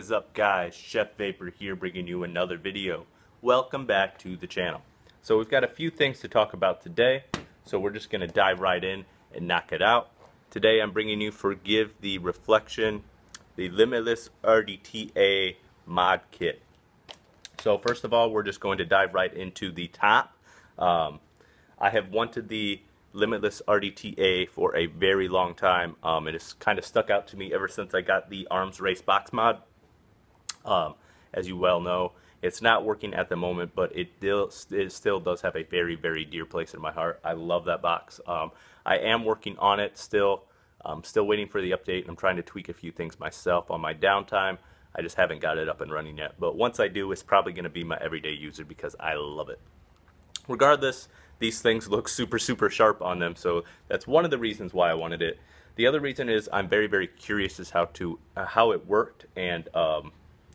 is up, guys? Chef Vapor here, bringing you another video. Welcome back to the channel. So we've got a few things to talk about today, so we're just going to dive right in and knock it out. Today I'm bringing you Forgive the Reflection, the Limitless RDTA Mod Kit. So first of all, we're just going to dive right into the top. I have wanted the Limitless RDTA for a very long time. It has kind of stuck out to me ever since I got the Arms Race box mod. As you well know, it's not working at the moment, but it still does have a very, very dear place in my heart. I love that box. I am working on it still. I'm still waiting for the update, and I'm trying to tweak a few things myself on my downtime. I just haven't got it up and running yet. But once I do, it's probably going to be my everyday user because I love it. Regardless, these things look super, super sharp on them, so that's one of the reasons why I wanted it. The other reason is I'm very, very curious as how it worked, and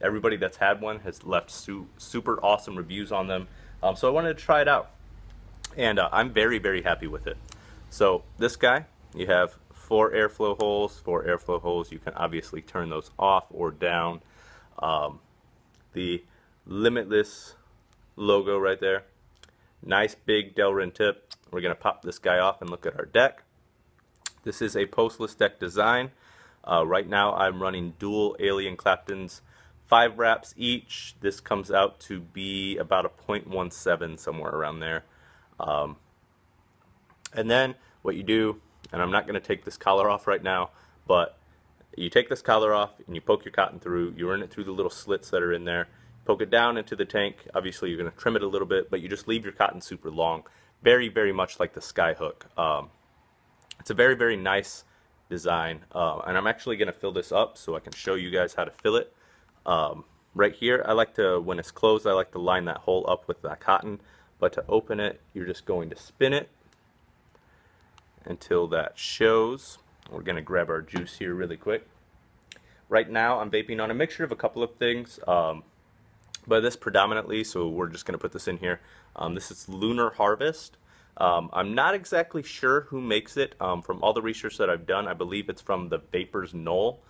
everybody that's had one has left super awesome reviews on them. So I wanted to try it out, and I'm very, very happy with it. So this guy, you have 4 airflow holes. 4 airflow holes. You can obviously turn those off or down. The Limitless logo right there. Nice big Delrin tip. We're going to pop this guy off and look at our deck. This is a postless deck design. Right now I'm running dual Alien Claptons, 5 wraps each. This comes out to be about a 0.17, somewhere around there. And then what you do, and I'm not going to take this collar off right now, but you take this collar off and you poke your cotton through. You run it through the little slits that are in there. Poke it down into the tank. Obviously you're going to trim it a little bit, but you just leave your cotton super long. Very, very much like the Skyhook. It's a very, very nice design, and I'm actually going to fill this up so I can show you guys how to fill it. Right here, I like to, when it's closed, I like to line that hole up with that cotton, but to open it, you're just going to spin it until that shows. We're going to grab our juice here really quick. Right now I'm vaping on a mixture of a couple of things, but this predominantly, so we're just going to put this in here. This is Lunar Harvest. I'm not exactly sure who makes it. From all the research that I've done, I believe it's from the Vapors Knoll.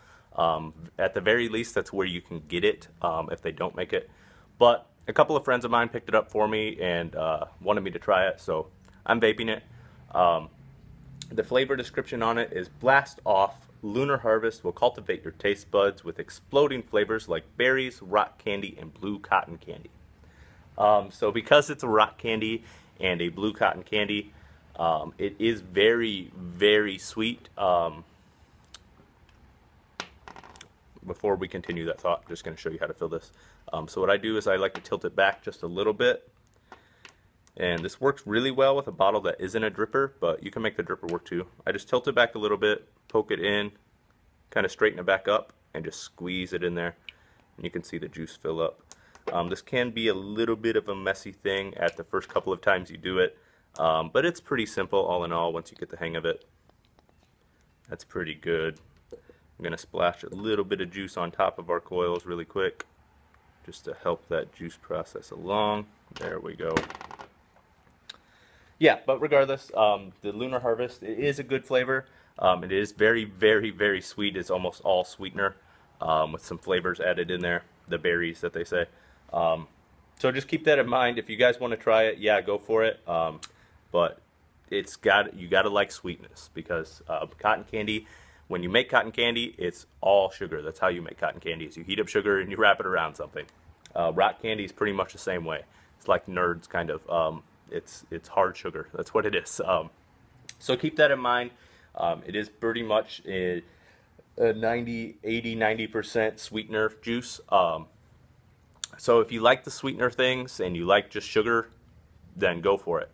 At the very least, that's where you can get it if they don't make it. But a couple of friends of mine picked it up for me and wanted me to try it, so I'm vaping it. The flavor description on it is blast off. Lunar Harvest will cultivate your taste buds with exploding flavors like berries, rock candy, and blue cotton candy. So because it's a rock candy and a blue cotton candy, it is very, very sweet. Before we continue that thought, I'm just going to show you how to fill this. So what I do is I like to tilt it back just a little bit. And this works really well with a bottle that isn't a dripper, but you can make the dripper work too. I just tilt it back a little bit, poke it in, kind of straighten it back up, and just squeeze it in there. And you can see the juice fill up. This can be a little bit of a messy thing at the first couple of times you do it, but it's pretty simple all in all once you get the hang of it. That's pretty good. I'm going to splash a little bit of juice on top of our coils really quick, just to help that juice process along. There we go. Yeah, but regardless, the Lunar Harvest, it is a good flavor. It is very, very, very sweet. It's almost all sweetener with some flavors added in there, the berries that they say. So just keep that in mind. If you guys want to try it, yeah, go for it. But you got to like sweetness, because cotton candy, when you make cotton candy, it's all sugar. That's how you make cotton candy, is you heat up sugar and you wrap it around something. Rock candy is pretty much the same way. It's like Nerds, kind of. It's hard sugar. That's what it is. So keep that in mind. It is pretty much a 90% sweetener juice. So if you like the sweetener things and you like just sugar, then go for it.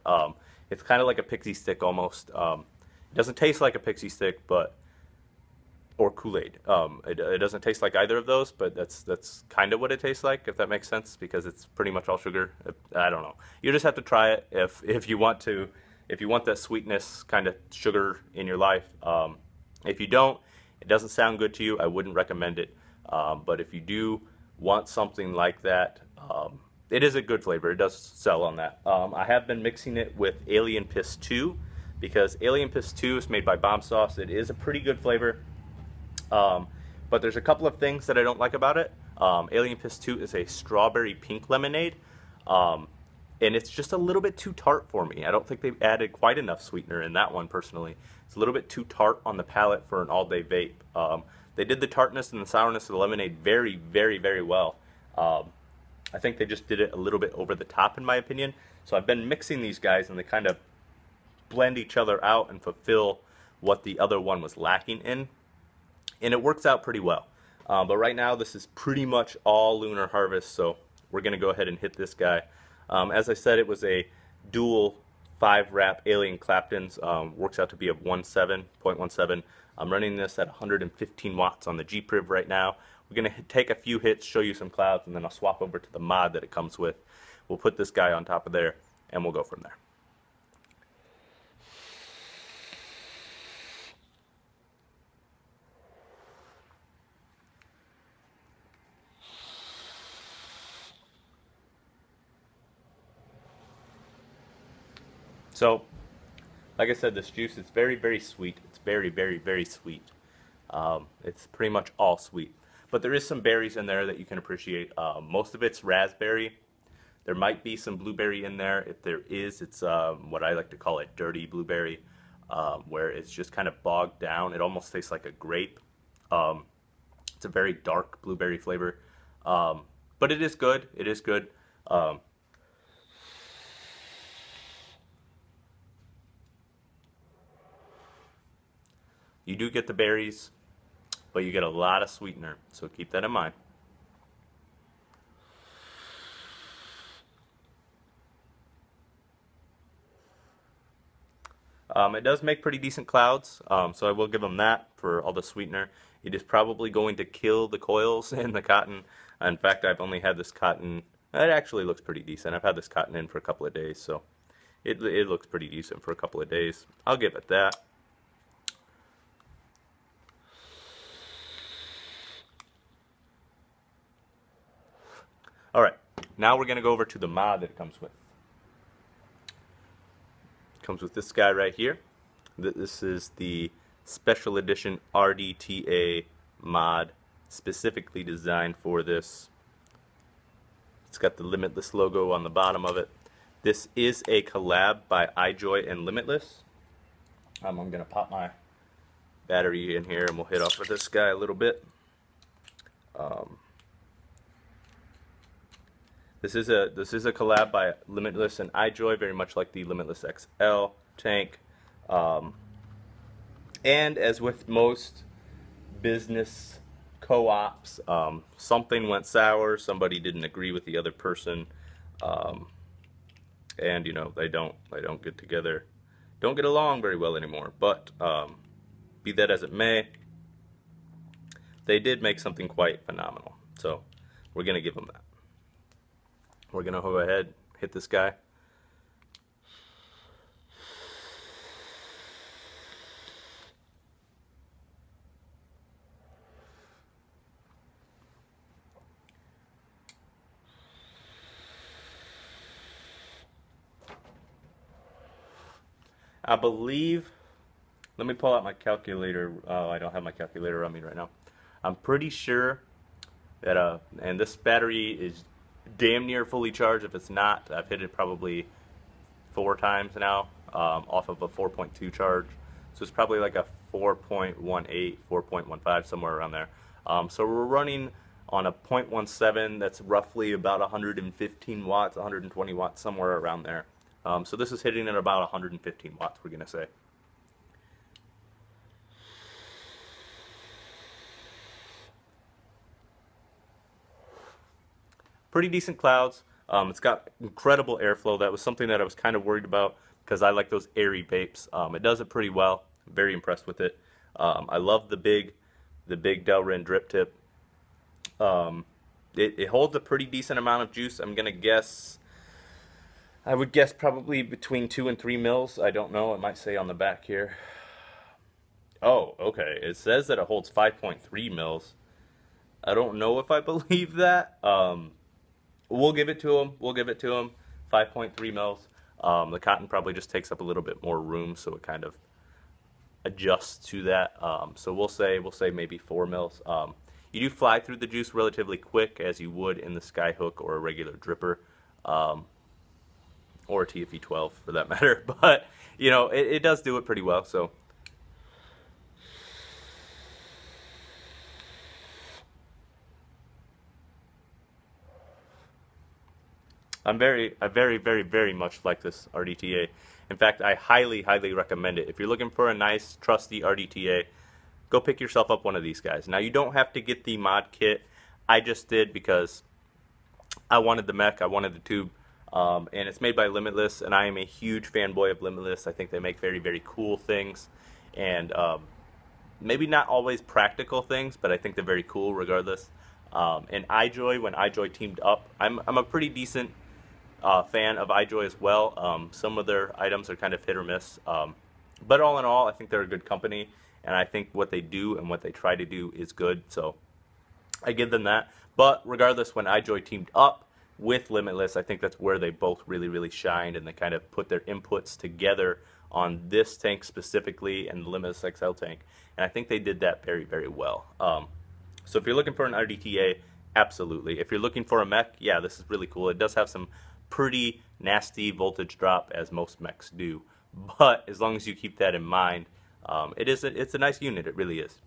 It's kind of like a pixie stick almost. It doesn't taste like a pixie stick, or Kool-Aid. It doesn't taste like either of those, but that's kind of what it tastes like, if that makes sense, because it's pretty much all sugar. I don't know. You just have to try it if you want to. If you want that sweetness kind of sugar in your life. If you don't, it doesn't sound good to you, I wouldn't recommend it. But if you do want something like that, it is a good flavor. It does sell on that. I have been mixing it with Alien Piss 2, because Alien Piss 2 is made by Bomb Sauce. It is a pretty good flavor. But there's a couple of things that I don't like about it. Alien Piss 2 is a strawberry pink lemonade, and it's just a little bit too tart for me. I don't think they've added quite enough sweetener in that one personally. It's a little bit too tart on the palate for an all-day vape. They did the tartness and the sourness of the lemonade very, very, very well. I think they just did it a little bit over the top in my opinion. So I've been mixing these guys and they kind of blend each other out and fulfill what the other one was lacking in. And it works out pretty well. But right now this is pretty much all Lunar Harvest, so we're going to go ahead and hit this guy. As I said, it was a dual 5-wrap Alien Claptons. Works out to be a 0.17. I'm running this at 115 watts on the G-Priv right now. We're going to take a few hits, show you some clouds, and then I'll swap over to the mod that it comes with. We'll put this guy on top of there, and we'll go from there. So, like I said, this juice is very, very sweet. It's very, very, very sweet. It's pretty much all sweet. But there is some berries in there that you can appreciate. Most of it's raspberry. There might be some blueberry in there. If there is, it's what I like to call a dirty blueberry, where it's just kind of bogged down. It almost tastes like a grape. It's a very dark blueberry flavor. But it is good. It is good. You do get the berries, but you get a lot of sweetener, so keep that in mind. It does make pretty decent clouds, so I will give them that for all the sweetener. It is probably going to kill the coils in the cotton. In fact, I've only had this cotton, it actually looks pretty decent. I've had this cotton in for a couple of days, so it looks pretty decent for a couple of days. I'll give it that. Alright, now we're going to go over to the mod that it comes with. It comes with this guy right here. This is the special edition RDTA mod, specifically designed for this. It's got the Limitless logo on the bottom of it. This is a collab by iJoy and Limitless. I'm going to pop my battery in here and we'll hit off with this guy a little bit. This is a collab by Limitless and iJoy, very much like the Limitless XL tank. And as with most business co-ops, something went sour. Somebody didn't agree with the other person, and you know they don't get together, don't get along very well anymore. But be that as it may, they did make something quite phenomenal. So we're gonna give them that. We're going to go ahead, hit this guy. I believe, let me pull out my calculator. Oh, I don't have my calculator on me right now. I'm pretty sure that, and this battery is damn near fully charged. If it's not, I've hit it probably 4 times now, off of a 4.2 charge. So it's probably like a 4.18, 4.15, somewhere around there. So we're running on a 0.17 that's roughly about 115 watts, 120 watts, somewhere around there. So this is hitting at about 115 watts, we're going to say. Pretty decent clouds. It's got incredible airflow. That was something that I was kind of worried about because I like those airy vapes. It does it pretty well. I'm very impressed with it. I love the big Delrin drip tip. It holds a pretty decent amount of juice. I'm gonna guess. I would guess probably between 2 and 3 mils. I don't know. It might say on the back here. Oh, okay. It says that it holds 5.3 mils. I don't know if I believe that. We'll give it to him. We'll give it to him. 5.3 mils. The cotton probably just takes up a little bit more room, so it kind of adjusts to that. So we'll say maybe 4 mils. You do fly through the juice relatively quick, as you would in the Skyhook or a regular dripper, or a TFE 12 for that matter. But you know, it does do it pretty well. So I very much like this RDTA. In fact, I highly recommend it. If you're looking for a nice, trusty RDTA, go pick yourself up one of these guys. Now, you don't have to get the mod kit. I just did because I wanted the mech, I wanted the tube, and it's made by Limitless, and I am a huge fanboy of Limitless. I think they make very cool things, and maybe not always practical things, but I think they're very cool regardless. And iJoy, when iJoy teamed up, I'm a pretty decent fan of iJoy as well. Some of their items are kind of hit or miss, but all in all, I think they're a good company, and I think what they do and what they try to do is good, so I give them that. But regardless, when iJoy teamed up with Limitless, I think that's where they both really shined, and they kind of put their inputs together on this tank specifically and the Limitless XL tank, and I think they did that very well. So if you're looking for an RDTA, absolutely. If you're looking for a mech, yeah, this is really cool. It does have some pretty nasty voltage drop, as most mechs do, but as long as you keep that in mind, it's a nice unit. It really is.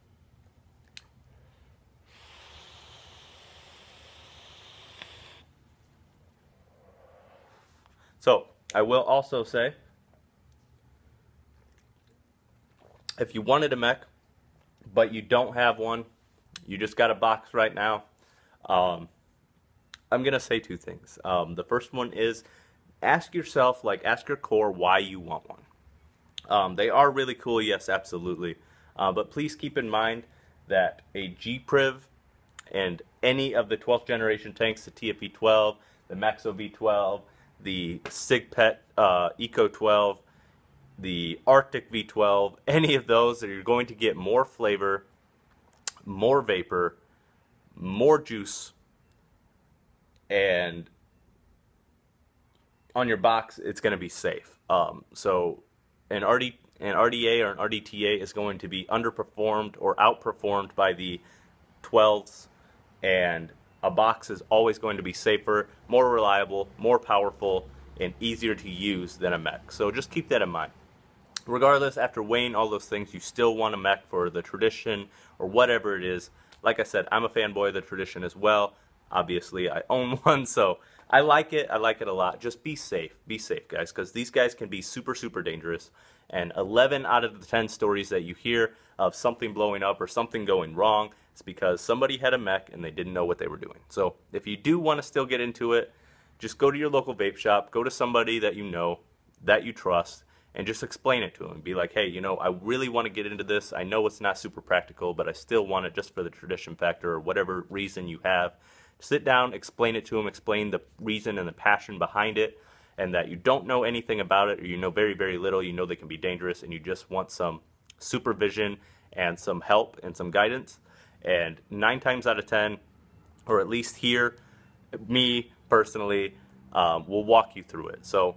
So I will also say, if you wanted a mech but you don't have one, you just got a box right now, I'm gonna say two things. The first one is, ask yourself, ask your core why you want one. They are really cool, yes, absolutely, but please keep in mind that a G-Priv and any of the 12th generation tanks, the TFE 12, the Maxo V12, the SigPet Eco 12, the Arctic V12, any of those, that you're going to get more flavor, more vapor, more juice, and on your box it's going to be safe. So an RDA or an RDTA is going to be underperformed or outperformed by the 12s, and a box is always going to be safer, more reliable, more powerful, and easier to use than a mech. So just keep that in mind. Regardless, after weighing all those things, you still want a mech for the tradition or whatever it is. Like I said, I'm a fanboy of the tradition as well. Obviously, I own one, so I like it. I like it a lot. Just be safe, guys, because these guys can be super dangerous. And 11 out of the 10 stories that you hear of something blowing up or something going wrong, it's because somebody had a mech and they didn't know what they were doing. So if you do want to still get into it, just go to your local vape shop, go to somebody that you know, that you trust, and just explain it to them. Be like, hey, you know, I really want to get into this. I know it's not super practical, but I still want it just for the tradition factor or whatever reason you have. Sit down, explain it to them, explain the reason and the passion behind it, and that you don't know anything about it, or you know very little, you know they can be dangerous, and you just want some supervision and some help and some guidance. And 9 times out of 10, or at least here, me personally, will walk you through it. So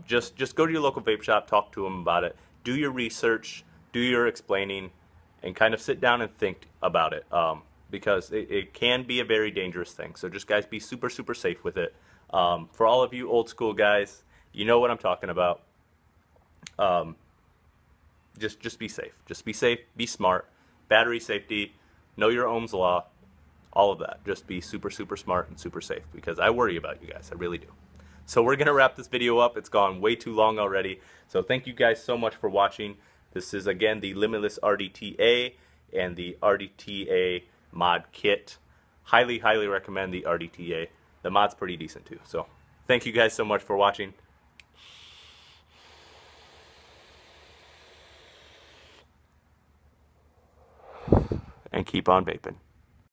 just go to your local vape shop, talk to them about it, do your research, do your explaining, and kind of sit down and think about it, because it can be a very dangerous thing. So just, guys, be super safe with it. For all of you old school guys, you know what I'm talking about. Just be safe. Just be safe, be smart. Battery safety, know your Ohm's law, all of that. Just be super smart and super safe, because I worry about you guys. I really do. So we're going to wrap this video up. It's gone way too long already. So thank you guys so much for watching. This is, again, the Limitless RDTA and the RDTA mod kit. Highly recommend the RDTA. The mod's pretty decent too. So thank you guys so much for watching. And keep on vaping.